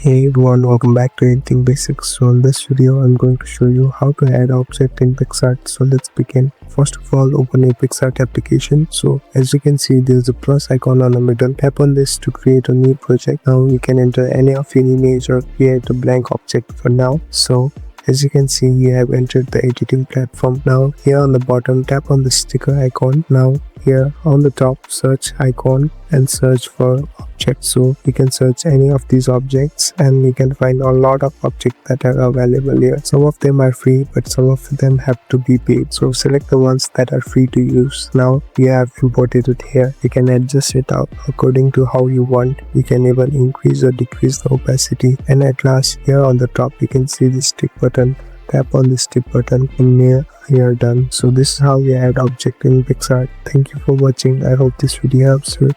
Hey everyone, welcome back to Editing Basics. So in this video, I'm going to show you how to add object in Picsart. So let's begin. First of all, open a Picsart application. So as you can see, there's a plus icon on the middle. Tap on this to create a new project. Now you can enter any of your image or create a blank object for now. So as you can see, you have entered the editing platform. Now here on the bottom, tap on the sticker icon. Now here on the top, search icon and search for objects. So you can search any of these objects and you can find a lot of objects that are available here. Some of them are free, but some of them have to be paid. So select the ones that are free to use. Now you have imported it here. You can adjust it out according to how you want. You can even increase or decrease the opacity. And at last, here on the top, you can see this tick button. Tap on this tick button and you are done. So this is how you add object in Picsart. Thank you for watching. I hope this video helps you.